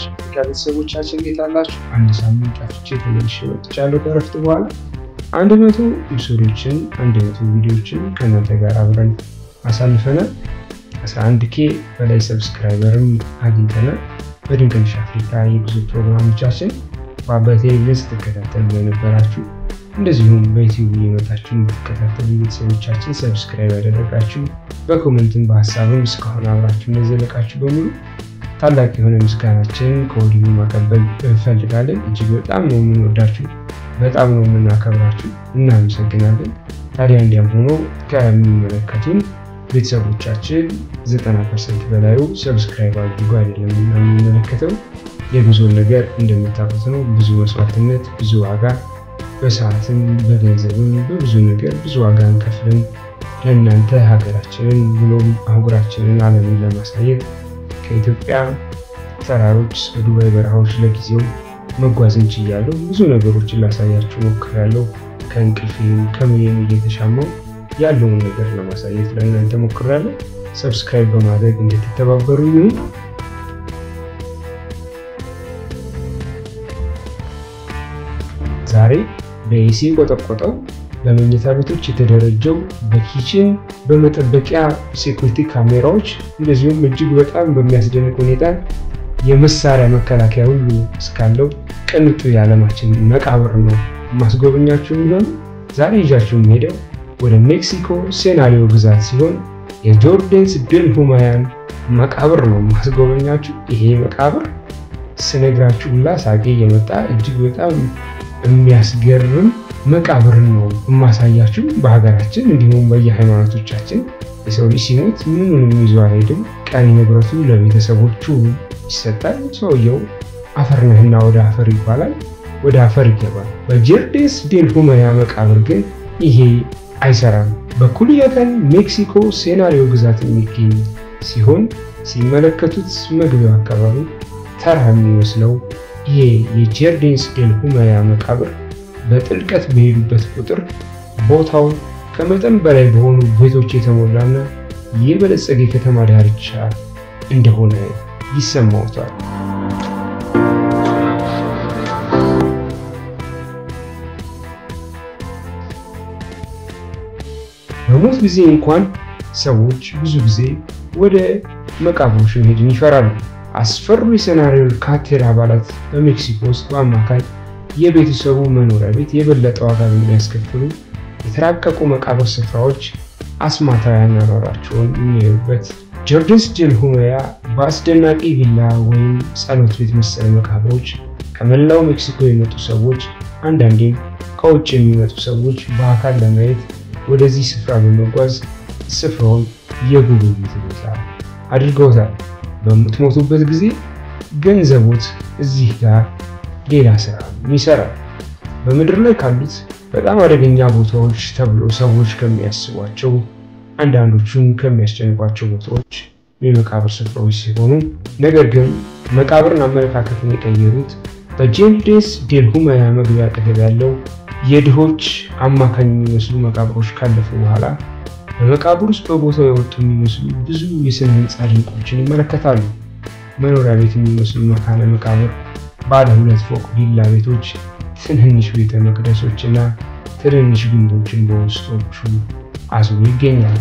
ቤተሰቦቻችን እንዴት አላችሁ? አንድ ሳምንት ጠፍቼ ተመልሼ መጥቻለሁ ከረፍት በኋላ 100 ኤፒሶዶችን 100 ቪዲዮዎችን ከእናንተ ጋር አብረን አሳልፈናል። 11K በላይ ሰብስክራይበርም አግኝተናል። በድንቅነሽ አፍሪካ የጉዞ ፕሮግራሞቻችን በቴሌቪዥን ስትከታተሉ የነበራችሁ እንደዚሁም በዩቲዩብ እየመጣችሁ የምትከታተሉ ቤተሰቦቻችን ሰብስክራይብ ያደረጋችሁ በኮሜንትም በሐሳብም እስካሁን አብራችሁ እንደዘለቃችሁ በሙሉ ታላቅ የሆነ ምስጋናችን ከወዲሁ ማቀበል እንፈልጋለን። እጅግ በጣም ነው የምንወዳችሁ፣ በጣም ነው የምናከብራችሁ፣ እናመሰግናለን። ታዲያ እንዲያም ሆኖ ከሚመለከቱን ቤተሰቦቻችን 90% በላዩ ሰብስክራይብ አድርጉ አይደለም የምንመለከተው። የጉዞ ነገር እንደምታውቁት ነው። ብዙ መስዋዕትነት፣ ብዙ ዋጋ በሰዓትም በገንዘብም በብዙ ነገር ብዙ ዋጋ እንከፍለን ለእናንተ ሀገራችንን ብሎም አህጉራችንን ዓለምን ለማሳየት ከኢትዮጵያ ተራሮች እስከ ዱባይ በረሃዎች ለጊዜው መጓዝ እንችያለሁ። ብዙ ነገሮችን ላሳያችሁ ሞክሬያለሁ። ከእንቅልፌም ከምንም እየተሻማው ያለውን ነገር ለማሳየት ለእናንተ ሞክሬያለሁ። ሰብስክራይብ በማድረግ እንድትተባበሩኝ ነው። ዛሬ በኤሲ ቆጠቆጠው በመኝታ ቤቶች የተደረጀው በኪችን በመጠበቂያ ሴኩሪቲ ካሜራዎች እንደዚሁም እጅግ በጣም በሚያስደንቅ ሁኔታ የመሳሪያ መከላከያ ሁሉ እስካለው ቅንጡ የዓለማችን መቃብር ነው ማስጎብኛችሁ የሚሆን። ዛሬ ይዣችሁ የምሄደው ወደ ሜክሲኮ ሴናሪዮ ግዛት ሲሆን የጆርዳንስ ድል ሁማያን መቃብር ነው ማስጎብኛችሁ። ይሄ መቃብር ስነግራችሁ ሁላ ሳቄ የመጣ እጅግ በጣም የሚያስገርም መቃብር ነው ማሳያችሁ። በሀገራችን እንዲሁም በየሃይማኖቶቻችን የሰው ልጅ ሲሞት ምኑንም ይዞ አይሄድም። ቀሪ ንብረቱ ለቤተሰቦቹ ይሰጣል። ሰውየው አፈር ነህና ወደ አፈር ይባላል፣ ወደ አፈር ይገባል። በጆርዳንስ ድል ሁማያ መቃብር ግን ይሄ አይሰራም። በኩሊያካን ሜክሲኮ ሴናሪዮ ግዛት የሚገኝ ሲሆን ሲመለከቱት መግቢያው አካባቢ ተራ የሚመስለው ይሄ የጆርዳንስ ድል ሁማያ መቃብር በጥልቀት በሄዱበት ቁጥር ቦታው ከመጠን በላይ በሆኑ ቤቶች የተሞላና የበለጸገ ከተማ ዳርቻ እንደሆነ ይሰማዎታል። በሞት ጊዜ እንኳን ሰዎች ብዙ ጊዜ ወደ መቃብሮች መሄድን ይፈራሉ። አስፈሩ የሴናሪዮ ካቴር አባላት በሜክሲኮ ውስጥ በአማካይ የቤተሰቡ መኖሪያ ቤት የበለጠ ዋጋ የሚያስከፍሉ የተራቀቁ መቃብር ስፍራዎች አስማታውያን አኗኗራቸውን የሚያዩበት ጆርዳንስ ድል ሁማያ በአስደናቂ ቪላ ወይም ጸሎት ቤት መሰል መቃብሮች ከመላው ሜክሲኮ የመጡ ሰዎች አንዳንዴም ከውጭ የሚመጡ ሰዎች በአካል ለማየት ወደዚህ ስፍራ በመጓዝ ስፍራውን የጉብኝት ቦታ አድርገውታል። በምትሞቱበት ጊዜ ገንዘቦት እዚህ ጋር ሌላ ስራ ይሰራል። በምድር ላይ ካሉት በጣም አደገኛ ቦታዎች ተብሎ ሰዎች ከሚያስቧቸው አንዳንዶቹን ከሚያስጨንቋቸው ቦታዎች የመቃብር ስፍራዎች ሲሆኑ ነገር ግን መቃብርን አመለካከትን የቀየሩት በጆርዳንስ ድል ሁማያ መግቢያ አጠገብ ያለው የድሆች አማካኝ የሚመስሉ መቃብሮች ካለፉ በኋላ በመቃብር ውስጥ በቦታው የወጡ የሚመስሉ ብዙ የስነ ህንፃ ድንቆችን ይመለከታሉ። መኖሪያ ቤት የሚመስሉ መካነ መቃብር፣ ባለ 2 ፎቅ ቪላ ቤቶች፣ ትንንሽ ቤተ መቅደሶችና ትንንሽ ግንቦችን በውስጦቹ አዝሎ ይገኛል።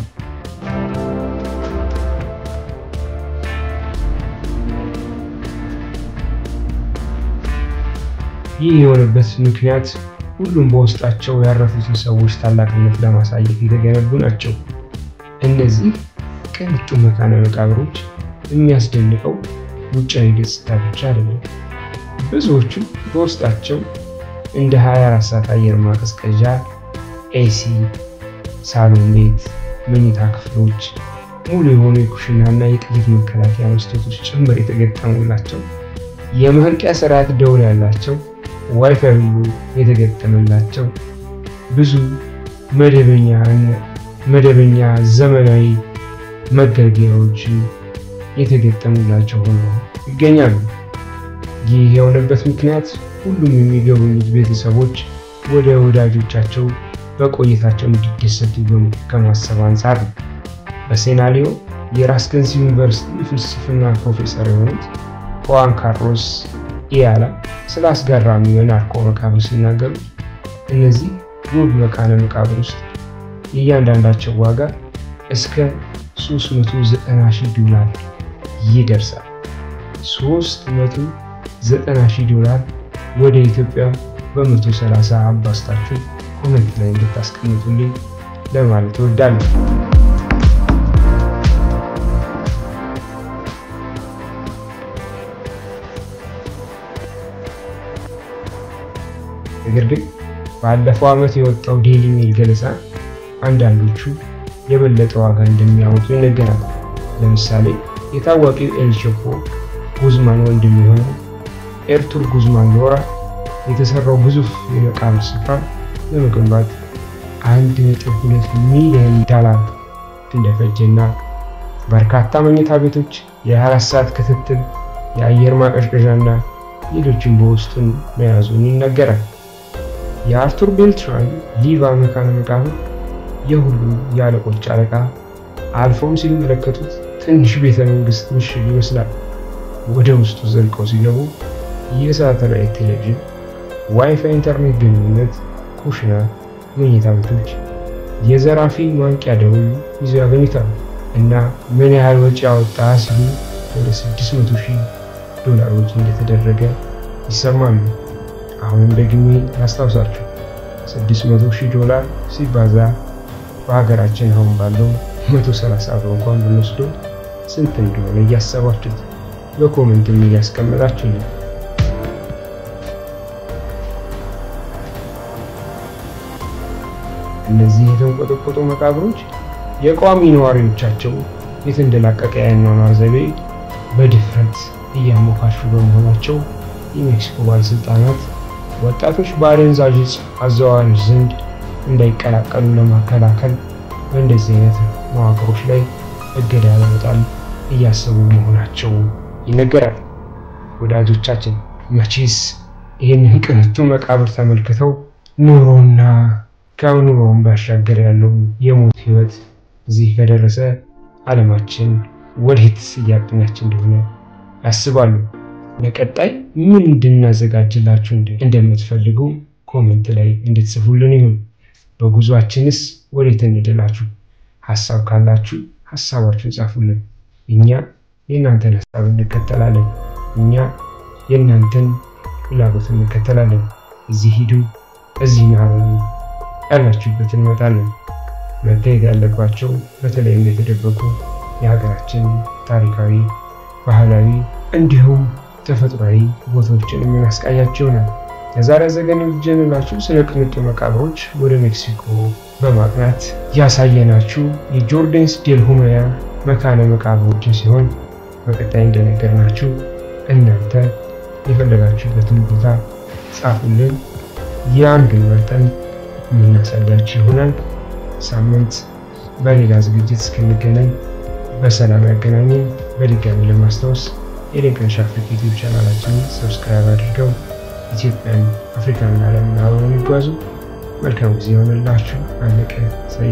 ይህ የሆነበት ምክንያት ሁሉም በውስጣቸው ያረፉትን ሰዎች ታላቅነት ለማሳየት የተገነቡ ናቸው። እነዚህ ቅንጡ መካነ መቃብሮች የሚያስደንቀው ውጫዊ ገጽታ ብቻ አይደለም። ብዙዎቹ በውስጣቸው እንደ 24 ሰዓት አየር ማቀዝቀዣ፣ ኤሲ፣ ሳሎን ቤት፣ መኝታ ክፍሎች፣ ሙሉ የሆኑ የኩሽናና የጥይት መከላከያ መስኮቶች ጭምር የተገጠሙላቸው፣ የማንቂያ ሰዓት ደውል ያላቸው፣ ዋይፋይ ሁሉ የተገጠመላቸው፣ ብዙ መደበኛ ዘመናዊ መገልገያዎች የተገጠሙላቸው ሆነው ይገኛሉ። ይህ የሆነበት ምክንያት ሁሉም የሚጎበኙት ቤተሰቦች ወደ ወዳጆቻቸው በቆይታቸው እንዲደሰቱ ከማሰብ አንፃር ነው። በሴናሪዮ የራስ ገዝ ዩኒቨርሲቲ ፍልስፍና ፕሮፌሰር የሆኑት ሁዋን ካርሎስ ኢያላ ስለ አስገራሚው የናርኮ መቃብር ሲናገሩ እነዚህ ውብ መካነ መቃብር ውስጥ እያንዳንዳቸው ዋጋ እስከ $390,000 ይደርሳል። $390,000 ወደ ኢትዮጵያ በ130 አባስታችሁ ኮሜንት ላይ እንድታስቀምጡልኝ ለማለት እወዳለሁ። ነገር ግን ባለፈው ዓመት የወጣው ዴይሊ ሜል ገለጻ አንዳንዶቹ የበለጠ ዋጋ እንደሚያወጡ ይነገራል። ለምሳሌ የታዋቂው ኤል ቻፖ ጉዝማን ወንድም የሆነው ኤርቱል ጉዝማን ሎራ የተሰራው ግዙፍ የመቃብር ስፍራ ለመገንባት $1.2 ሚሊዮን እንደፈጀና በርካታ መኝታ ቤቶች፣ የ24 ሰዓት ክትትል፣ የአየር ማቀዝቀዣና ሌሎችም በውስጡ መያዙን ይነገራል። የአርቱር ቤልትራን ሊቫ መካነ መቃብር የሁሉም ያለቆች አለቃ አልፎም ሲመለከቱት ትንሽ ቤተ መንግስት ምሽግ ይመስላል። ወደ ውስጡ ዘልቀው ሲገቡ የሳተላይት ቴሌቪዥን፣ ዋይፋይ፣ ኢንተርኔት ግንኙነት፣ ኩሽና፣ መኝታ ቤቶች፣ የዘራፊ ማንቂያ ደወል ይዘው ያገኙታል። እና ምን ያህል ወጪ ያወጣ ሲሉ ወደ $600,000 እንደተደረገ ይሰማሉ። አሁን ደግሜ ላስታውሳችሁ $600,000 ሲባዛ በሀገራችን አሁን ባለው 130 ብር እንኳን ብንወስደው ስንት እንደሆነ እያሰባችሁት በኮሜንት እያስቀመጣችሁ ነው። እነዚህ የተንቆጠቆጡ መቃብሮች የቋሚ ነዋሪዎቻቸው የተንደላቀቀ የአኗኗር ዘይቤ በድፍረት እያሞካሹ በመሆናቸው የሜክሲኮ ባለስልጣናት ወጣቶች በአደንዛዥ ዕፅ አዘዋዋሪዎች ዘንድ እንዳይቀላቀሉ ለማከላከል በእንደዚህ አይነት መዋቅሮች ላይ እገዳ ለመጣል እያሰቡ መሆናቸው ይነገራል። ወዳጆቻችን መቼስ ይህንን ቅንጡ መቃብር ተመልክተው ኑሮና ከኑሮም ባሻገር ያለው የሞት ህይወት እዚህ ከደረሰ ዓለማችን ወዴት እያቀናች እንደሆነ ያስባሉ። ለቀጣይ ምን እንድናዘጋጅላችሁ እንደምትፈልጉ ኮሜንት ላይ እንድትጽፉልን ይሁን። በጉዟችንስ ወዴት እንድላችሁ ሐሳብ ካላችሁ ሐሳባችሁን ጻፉልን። እኛ የእናንተን ሐሳብ እንከተላለን። እኛ የእናንተን ፍላጎት እንከተላለን። እዚህ ሂዱ እዚህ ነው ያላችሁበትን እንመጣለን። መታየት ያለባቸው በተለይም የተደበቁ የሀገራችን ታሪካዊ፣ ባህላዊ እንዲሁም ተፈጥሯዊ ቦታዎችን የምናስቃያችሁ ነው። የዛሬ ዘገባችን ስለ ቅንጡ መቃብሮች ወደ ሜክሲኮ በማቅናት ያሳየናችሁ የጆርዳንስ ዴል ሁሜራ መካነ መቃብሮችን ሲሆን በቀጣይ እንደነገርናችሁ እናንተ የፈለጋችሁበትን ቦታ ጻፉልን። ያንግን መርጠን የምናሳያችሁ ይሆናል። ሳምንት በሌላ ዝግጅት እስክንገናኝ በሰላም ያገናኘን። በድጋሚ ለማስታወስ የድንቅነሽ አፍሪካ ዩቲዩብ ቻናላችንን ሰብስክራይብ አድርገው ኢትዮጵያን፣ አፍሪካን ዓለምን አብረው ይጓዙ። መልካም ጊዜ ይሆንላችሁ። አለቀ።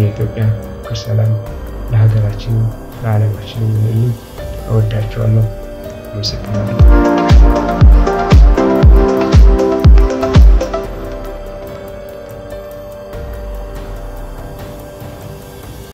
ኢትዮጵያ ከሰላም ለሀገራችን ለዓለማችን ይሁን። እወዳችኋለሁ። አመሰግናለሁ።